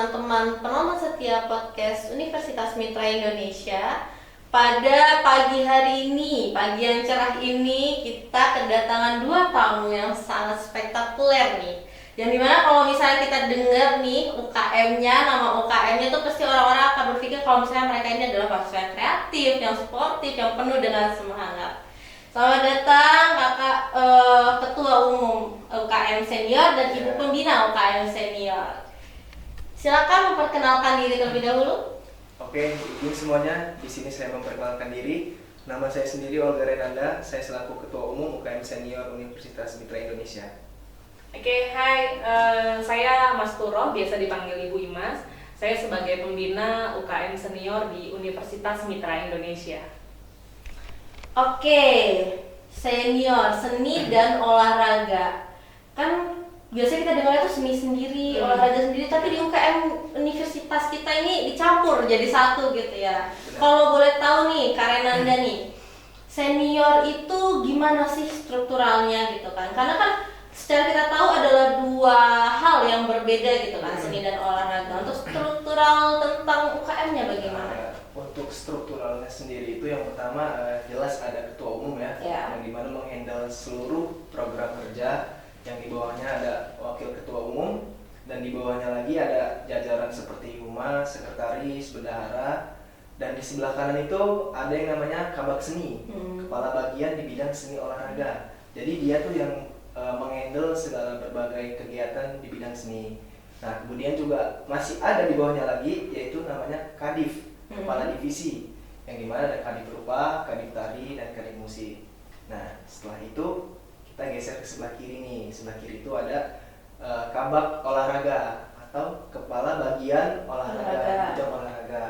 teman-teman penonton setia podcast Universitas Mitra Indonesia. Pada pagi hari ini, pagi yang cerah ini, kita kedatangan dua tamu yang sangat spektakuler nih. Yang dimana kalau misalnya kita dengar nih UKM-nya, nama UKM-nya tuh pasti orang-orang akan berpikir kalau misalnya mereka ini adalah mahasiswa yang kreatif, yang sportif, yang penuh dengan semangat. Selamat datang Kakak Ketua Umum UKM Senior dan Ibu Pembina UKM Senior. Silakan memperkenalkan diri terlebih dahulu. Oke, izin semuanya. Di sini saya memperkenalkan diri. Nama saya sendiri Olga Renanda. Saya selaku Ketua Umum UKM Senior Universitas Mitra Indonesia. Oke, hai. Saya Mas Turo, biasa dipanggil Ibu Imas. Saya sebagai pembina UKM Senior di Universitas Mitra Indonesia. Oke, senior, seni dan olahraga. Kan biasanya kita dengar itu seni sendiri, olahraga sendiri, tapi di UKM universitas kita ini dicampur jadi satu gitu ya. Kalau boleh tahu nih, Kak Renanda nih, senior itu gimana sih strukturalnya gitu kan? Karena kan secara kita tahu adalah dua hal yang berbeda gitu kan, seni dan olahraga. Untuk struktural tentang UKM-nya bagaimana? Untuk strukturalnya sendiri itu yang pertama jelas ada ketua umum ya, yang dimana menghandle seluruh program kerja, yang di bawahnya ada wakil ketua umum, dan di bawahnya lagi ada jajaran seperti humas, sekretaris, bendahara, dan di sebelah kanan itu ada yang namanya kabak seni, kepala bagian di bidang seni olahraga. Jadi dia tuh yang menghandle segala berbagai kegiatan di bidang seni. Nah, kemudian juga masih ada di bawahnya lagi yaitu namanya kadif, kepala divisi, yang dimana ada kadif rupa, kadif tari, dan kadif musik. Nah, setelah itu kita geser ke sebelah kiri nih. Sebelah kiri itu ada kabak olahraga atau kepala bagian olahraga, bidang olahraga.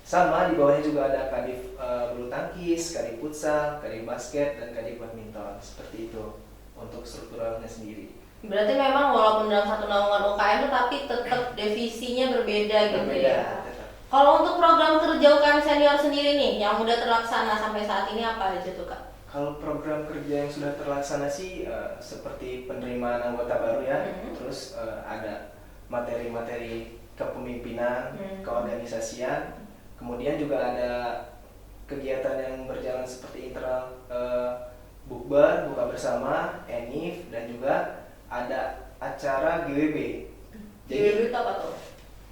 Sama di bawahnya juga ada kadif bulu tangkis, kadif futsal, kadif basket, dan kadif badminton. Seperti itu untuk strukturalnya sendiri. Berarti memang walaupun dalam satu naungan UKM itu tapi tetap divisinya berbeda gitu ya. Kalau untuk program kerja UKM Senior sendiri nih yang udah terlaksana sampai saat ini apa aja tuh Kak? Kalau program kerja yang sudah terlaksana sih seperti penerimaan anggota baru ya, terus ada materi-materi kepemimpinan, keorganisasian, kemudian juga ada kegiatan yang berjalan seperti internal bukber, buka bersama, ENIF, dan juga ada acara GWB. GWB itu apa tuh?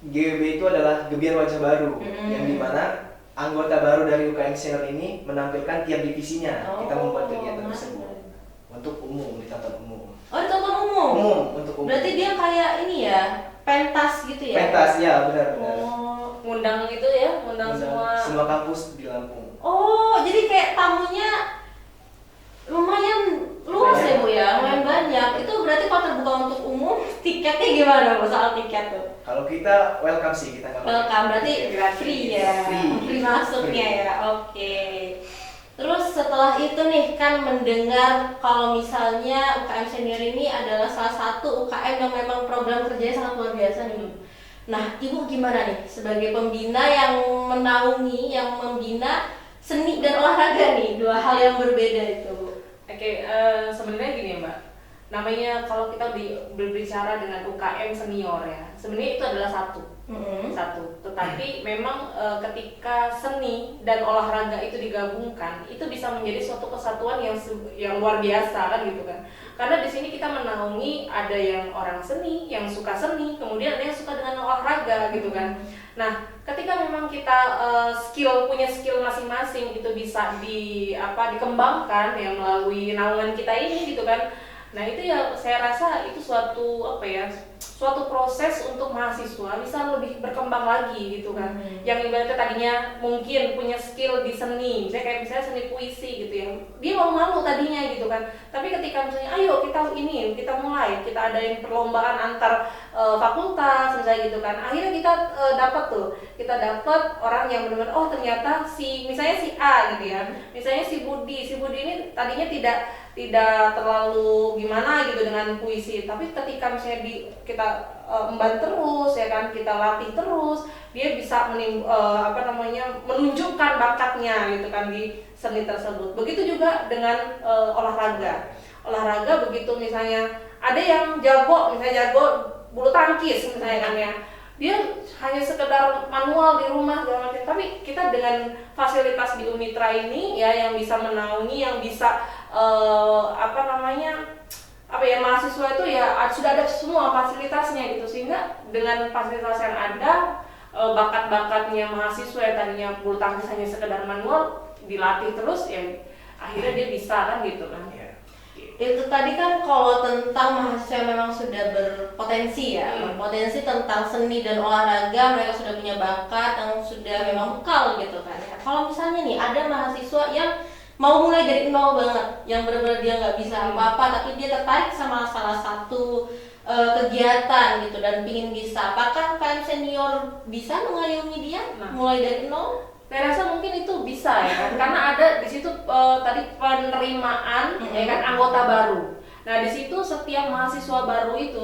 GWB itu adalah Gebiar Wajah Baru, yang dimana anggota baru dari UKM Senior ini menampilkan tiap divisinya. Kita membuat kegiatan tersebut untuk umum, ditonton umum. Oh, ditonton umum? Umum, untuk umum. Berarti dia kayak ini ya, pentas gitu ya? Pentas, ya benar-benar. Oh, ngundang itu ya, ngundang semua kampus di Lampung. Oh, jadi kayak tamunya lumayan luas ya Bu ya, lumayan banyak. Itu berarti kalau terbuka untuk umum, tiketnya gimana Bu soal tiket tuh? Kalau kita welcome sih, kita nggak Welcome, berarti free ya, free masuknya free. ya, oke. Terus setelah itu nih kan mendengar kalau misalnya UKM Senior ini adalah salah satu UKM yang memang program kerjanya sangat luar biasa nih. Nah, Ibu gimana nih sebagai pembina yang menaungi, yang membina seni dan olahraga nih, dua hal yang berbeda itu Bu? Oke, sebenarnya gini ya Mbak, namanya kalau kita berbicara dengan UKM senior ya, sebenarnya itu adalah satu. Tetapi memang ketika seni dan olahraga itu digabungkan, itu bisa menjadi suatu kesatuan yang luar biasa kan gitu kan. Karena di sini kita menaungi ada yang orang seni, yang suka seni, kemudian ada yang suka dengan olahraga gitu kan. Nah, ketika memang kita punya skill masing-masing itu bisa dikembangkan ya melalui naungan kita ini gitu kan. Nah, itu ya saya rasa itu suatu proses untuk mahasiswa bisa lebih berkembang lagi gitu kan. Yang ibaratnya tadinya mungkin punya skill di seni, misalnya seni puisi gitu ya, dia malu-malu tadinya gitu kan. Tapi ketika misalnya ayo kita mulai, kita adain perlombaan antar fakultas misalnya gitu kan, akhirnya kita dapat orang yang benar-benar oh ternyata misalnya si A gitu ya, misalnya si Budi ini tadinya tidak terlalu gimana gitu dengan puisi, tapi ketika misalnya kita emban terus ya kan, kita latih terus, dia bisa menunjukkan bakatnya gitu kan di seni tersebut. Begitu juga dengan olahraga begitu misalnya ada yang jago bulu tangkis misalnya kan ya, dia hanya sekedar manual di rumah segala macam. Tapi kita dengan fasilitas di Unitra ini ya, yang bisa menaungi, yang bisa mahasiswa itu ya sudah ada semua fasilitasnya gitu, sehingga dengan fasilitas yang ada, bakat-bakatnya mahasiswa yang tadinya bulu tangkis hanya sekedar manual dilatih terus ya, akhirnya dia bisa kan gitu kan. Itu tadi kan kalau tentang mahasiswa yang memang sudah berpotensi ya, berpotensi tentang seni dan olahraga, mereka sudah punya bakat yang sudah memang bekal gitu kan ya. Kalau misalnya nih ada mahasiswa yang mau mulai dari nol banget, yang benar-benar dia nggak bisa apa-apa, tapi dia tertarik sama salah satu kegiatan gitu dan pingin bisa, apakah UKM senior bisa mengayomi dia mulai dari nol? Saya rasa mungkin itu bisa ya kan, karena ada di situ tadi penerimaan ya kan anggota baru. Nah di situ setiap mahasiswa baru itu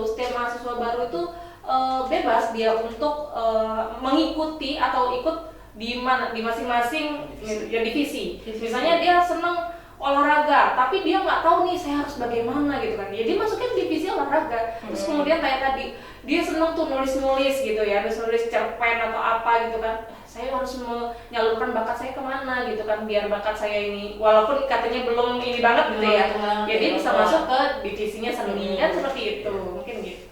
bebas dia untuk mengikuti atau ikut di masing-masing divisi. Misalnya dia seneng olahraga, tapi dia nggak tahu nih saya harus bagaimana gitu kan. Jadi masuknya divisi olahraga. Terus kemudian kayak tadi dia seneng tuh nulis-nulis gitu ya, nulis cerpen atau apa gitu kan. Saya harus menyalurkan bakat saya kemana gitu kan, biar bakat saya ini walaupun katanya belum ini banget gitu ya, jadi bisa masuk ke divisinya seni kan, seperti itu mungkin gitu.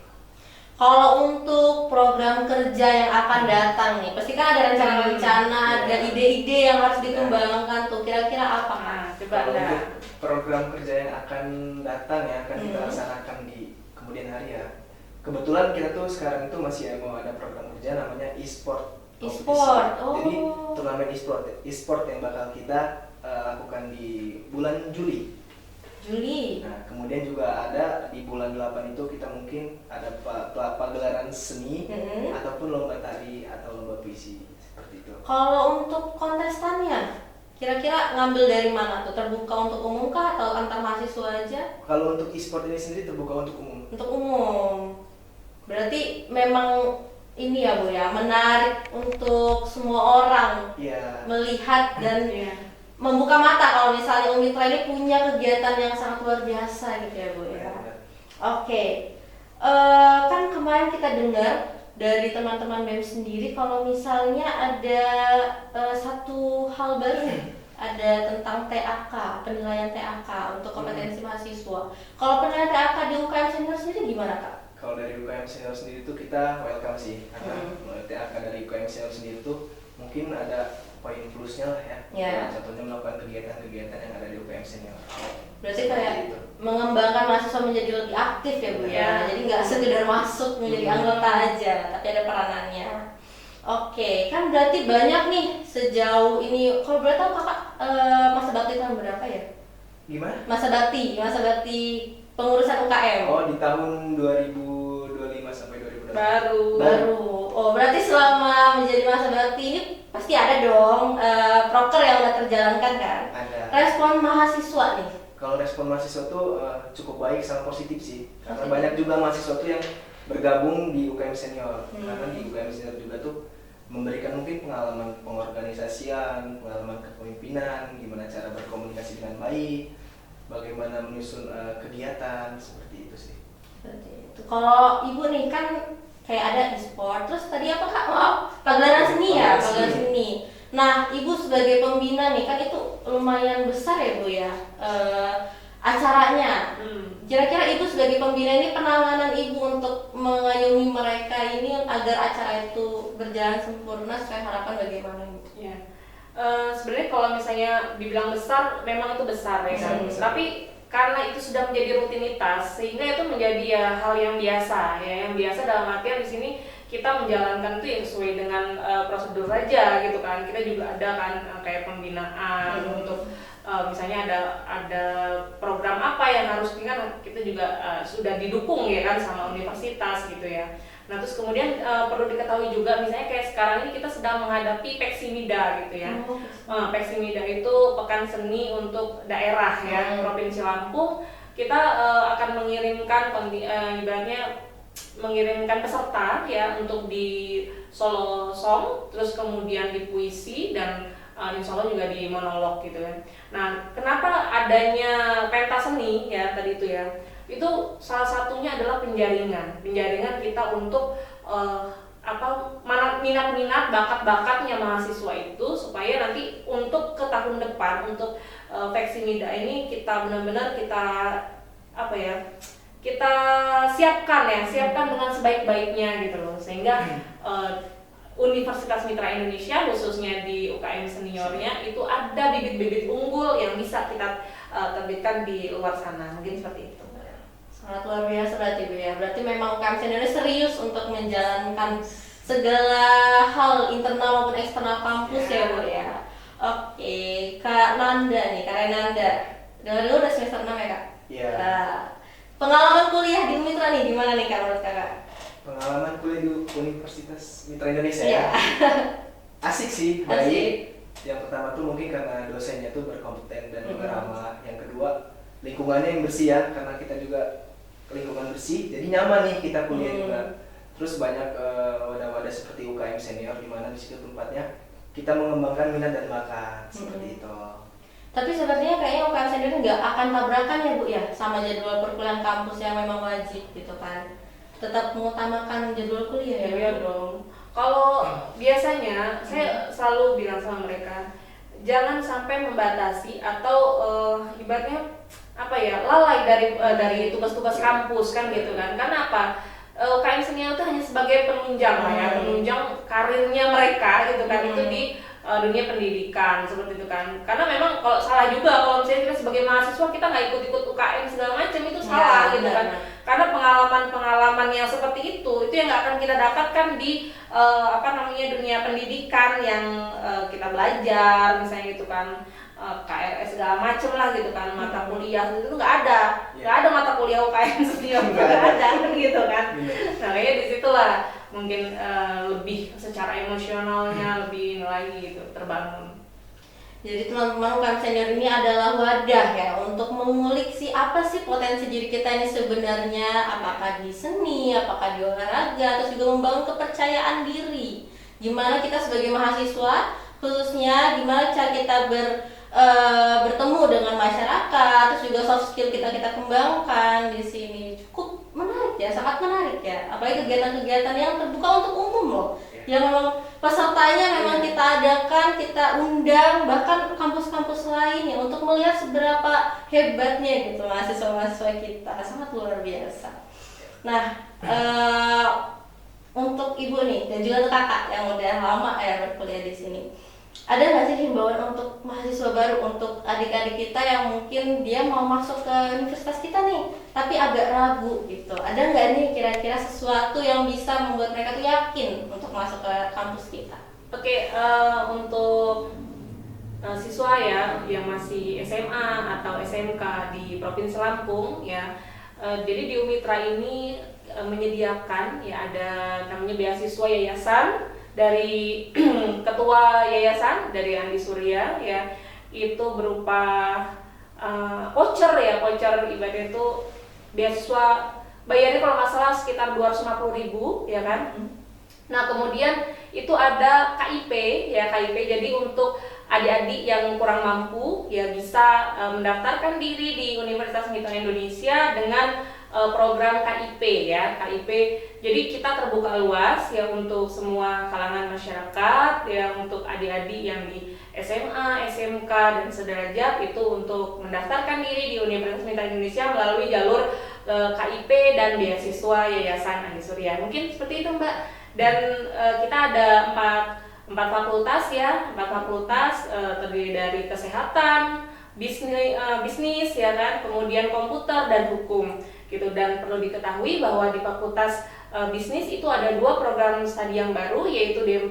Kalau untuk program kerja yang akan datang nih, pasti kan ada rencana-rencana, ada ide-ide yang harus dikembangkan tuh, kira-kira apa kan? Coba untuk program kerja yang akan datang ya, akan kita laksanakan di kemudian hari ya. Kebetulan kita tuh sekarang itu masih mau ada program kerja namanya e-sport. Jadi turnamen e-sport yang bakal kita lakukan di bulan Juli. Nah, kemudian juga ada di bulan 8 itu kita mungkin ada pagelaran seni ataupun lomba tari atau lomba puisi seperti itu. Kalau untuk kontestannya, kira-kira ngambil dari mana tuh? Terbuka untuk umum kah atau antar mahasiswa aja? Kalau untuk e-sport ini sendiri terbuka untuk umum. Untuk umum. Berarti memang ini ya Bu ya, menarik untuk semua orang melihat dan membuka mata kalau misalnya Unitra ini punya kegiatan yang sangat luar biasa gitu ya Bu ya. Oke. Kan kemarin kita dengar dari teman-teman BEM sendiri kalau misalnya ada satu hal baru, ada tentang TAK, penilaian TAK untuk kompetensi mahasiswa. Kalau penilaian TAK di UKM senior sendiri gimana Kak? Kalau dari UKM senior sendiri itu kita welcome sih, karena TAK dari UKM senior sendiri itu mungkin ada poin plusnya lah ya. Contohnya melakukan kegiatan-kegiatan yang ada di UKM senior. Berarti kayak mengembangkan mahasiswa menjadi lebih aktif ya Bu ya. Jadi nggak sekedar masuk menjadi anggota aja, tapi ada peranannya. Oke, kan berarti banyak nih sejauh ini. Kalau boleh tahu Kakak masa bakti tahun berapa ya? Gimana? Masa bakti pengurusan UKM. Oh, di tahun 2025 sampai 2026. Baru. Oh, berarti selama menjadi masa bakti ini pasti ada dong proker yang udah terjalankan kan? Ada. Respon mahasiswa nih. Kalau respon mahasiswa tuh cukup baik, sangat positif sih. Karena banyak juga mahasiswa tuh yang bergabung di UKM senior. Karena di UKM senior juga tuh memberikan mungkin pengalaman pengorganisasian, pengalaman kepemimpinan, gimana cara berkomunikasi dengan baik, bagaimana menyusun kegiatan, seperti itu sih. Seperti itu. Kalau Ibu nih kan kayak ada e-sport, terus tadi apa Kak? Maaf, pagelaran seni ya, pagelaran seni. Nah, Ibu sebagai pembina nih kan itu lumayan besar ya Bu ya acaranya. Kira-kira Ibu sebagai pembina ini penanganan Ibu untuk mengayomi mereka ini agar acara itu berjalan sempurna sesuai harapan bagaimana gitu? Ya. Sebenarnya kalau misalnya dibilang besar, memang itu besar ya kan. Tapi karena itu sudah menjadi rutinitas, sehingga itu menjadi ya hal yang biasa ya. Yang biasa dalam artian di sini kita menjalankan itu yang sesuai dengan prosedur saja gitu kan. Kita juga ada kan kayak pembinaan untuk misalnya ada program apa yang harus kan kita juga sudah didukung ya kan sama universitas gitu ya. Nah terus kemudian perlu diketahui juga misalnya kayak sekarang ini kita sedang menghadapi Peksimida gitu ya. Peksimida itu pekan seni untuk daerah ya, Provinsi Lampung. Kita akan mengirimkan ibaratnya mengirimkan peserta ya untuk di solo song, terus kemudian di puisi dan insya Allah juga di monolog gitu ya. Nah kenapa adanya pentas seni ya tadi itu ya, itu salah satunya adalah penjaringan kita untuk minat-minat bakat-bakatnya mahasiswa itu, supaya nanti untuk ke tahun depan untuk Veximida ini kita benar-benar kita siapkan dengan sebaik-baiknya gitu loh, sehingga Universitas Mitra Indonesia khususnya di UKM seniornya itu ada bibit-bibit unggul yang bisa kita terbitkan di luar sana, mungkin seperti itu. Sangat luar biasa berarti Bu ya. Berarti memang UKM senior serius untuk menjalankan segala hal internal maupun eksternal kampus ya Bu ya. Oke, Kak Renanda. Dengar udah semester 6 ya Kak? Iya. Nah, pengalaman kuliah di Mitra nih gimana nih Kak menurut Kakak? Pengalaman kuliah di Universitas Mitra Indonesia ya. Asik sih, baik. Yang pertama tuh mungkin karena dosennya tuh berkompeten dan juga ramah. Yang kedua, lingkungannya yang bersih ya, karena kita juga lingkungan bersih, jadi nyaman nih kita kuliah juga. Terus banyak wadah-wadah seperti UKM senior, di mana di situ tempatnya kita mengembangkan minat dan bakat seperti itu. Tapi sepertinya kayaknya UKM senior nggak akan tabrakan ya Bu ya sama jadwal perkuliahan kampus yang memang wajib gitu kan. Tetap mengutamakan jadwal kuliah ya. Iya dong. Kalau biasanya saya selalu bilang sama mereka, jangan sampai membatasi atau ibaratnya lalai dari tugas-tugas kampus kan gitu kan. Karena apa? UKM senior itu hanya sebagai penunjang lah ya, penunjang karirnya mereka gitu kan, itu di dunia pendidikan seperti itu kan. Karena memang kalau salah juga kalau misalnya kita sebagai mahasiswa kita nggak ikut-ikut UKM segala macam, itu salah gitu kan. Karena pengalaman yang seperti itu yang nggak akan kita dapatkan di dunia pendidikan yang kita belajar misalnya gitu kan. KRS segala macem lah gitu kan, mata kuliah itu nggak ada mata kuliah UKM senior, nggak ada gitu kan. Nah kayaknya disitulah mungkin lebih secara emosionalnya lebih lagi gitu terbangun. Jadi teman-teman UKM senior ini adalah wadah ya untuk mengulik apa sih potensi diri kita ini sebenarnya, apakah di seni, apakah di olahraga, terus juga membangun kepercayaan diri. Gimana kita sebagai mahasiswa khususnya, gimana cara kita bertemu dengan masyarakat, terus juga soft skill kita kembangkan di sini. Cukup menarik ya, sangat menarik ya. Apalagi kegiatan-kegiatan yang terbuka untuk umum loh. Yang memang pesertanya memang kita adakan, kita undang bahkan kampus-kampus lain ya untuk melihat seberapa hebatnya gitu mahasiswa-mahasiswa kita. Sangat luar biasa. Nah, untuk Ibu nih dan juga untuk Kakak yang udah lama ya berkuliah di sini, ada nggak sih himbauan untuk mahasiswa baru, untuk adik-adik kita yang mungkin dia mau masuk ke universitas kita nih tapi agak ragu gitu? Ada nggak nih kira-kira sesuatu yang bisa membuat mereka tuh yakin untuk masuk ke kampus kita? Oke, untuk siswa ya yang masih SMA atau SMK di Provinsi Lampung ya, jadi di Umitra ini menyediakan ya, ada namanya beasiswa yayasan dari ketua yayasan dari Andi Surya ya, itu berupa voucher ibaratnya itu beasiswa, bayarnya kalau nggak salah sekitar 250.000 ya kan. Nah kemudian itu ada KIP ya, jadi untuk adik-adik yang kurang mampu ya bisa mendaftarkan diri di Universitas Mitra Indonesia dengan program KIP ya, KIP. Jadi kita terbuka luas ya untuk semua kalangan masyarakat ya, untuk adik-adik yang di SMA, SMK dan sederajat itu untuk mendaftarkan diri di Universitas Mitra Indonesia melalui jalur KIP dan beasiswa Yayasan Andi Surya. Mungkin seperti itu Mbak. Dan kita ada empat fakultas ya, terdiri dari kesehatan, bisnis ya kan, kemudian komputer dan hukum gitu. Dan perlu diketahui bahwa di fakultas bisnis itu ada 2 program studi yang baru, yaitu D4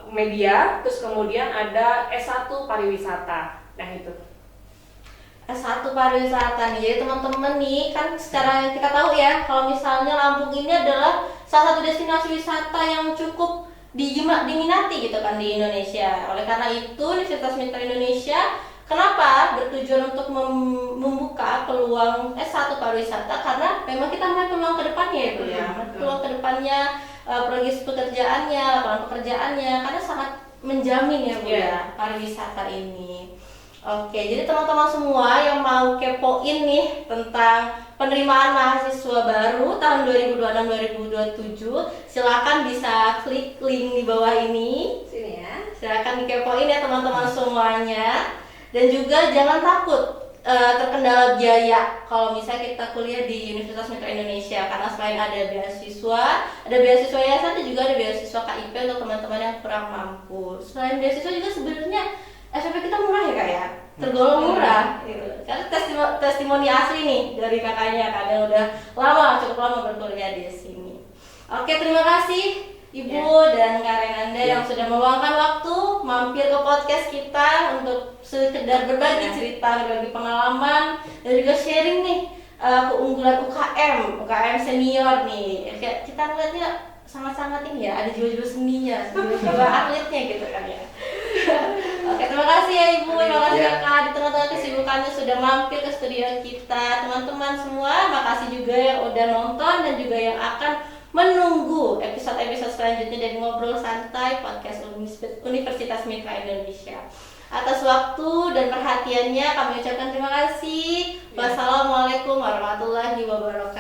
media, terus kemudian ada S1 pariwisata. Nah itu S1 pariwisata nih. Jadi teman-teman nih kan secara yang kita tahu ya, kalau misalnya Lampung ini adalah salah satu destinasi wisata yang cukup diminati gitu kan di Indonesia. Oleh karena itu Universitas Mitra Indonesia kenapa bertujuan untuk membuka peluang S1 pariwisata, karena memang kita melihat peluang ke depannya ya Bu ya. Peluang ke depannya, progres pekerjaannya, lapangan pekerjaannya, karena sangat menjamin ya Bu ya pariwisata ini. Oke, jadi teman-teman semua yang mau kepoin nih tentang penerimaan mahasiswa baru tahun 2026-2027. Silakan bisa klik link di bawah ini. Sini ya. Silakan dikepoin ya teman-teman semuanya. Dan juga jangan takut terkendala biaya kalau misalnya kita kuliah di Universitas Mitra Indonesia, karena selain ada beasiswa yayasan dan juga ada beasiswa KIP untuk teman-teman yang kurang mampu. Selain beasiswa juga sebenarnya SPP kita murah ya Kak ya, tergolong murah gitu. Karena testimoni asli nih dari kakaknya kan yang udah cukup lama berkuliah di sini. Oke, terima kasih Ibu dan Kak Renanda yang sudah meluangkan waktu mampir ke podcast kita untuk sekedar berbagi cerita, berbagi pengalaman dan juga sharing nih keunggulan UKM senior nih. Kita ngeliatnya sangat-sangat ini ya, ada jiwa-jiwa seninya, jiwa atletnya gitu kan ya. Oke, terima kasih ya Ibu, terima kasih ya Kak, di tengah-tengah kesibukannya sudah mampir ke studio kita. Teman-teman semua, makasih juga yang udah nonton dan juga yang akan menunggu episode-episode selanjutnya dari Ngobrol Santai Podcast Universitas Mitra Indonesia. Atas waktu dan perhatiannya kami ucapkan terima kasih. Wassalamualaikum warahmatullahi wabarakatuh.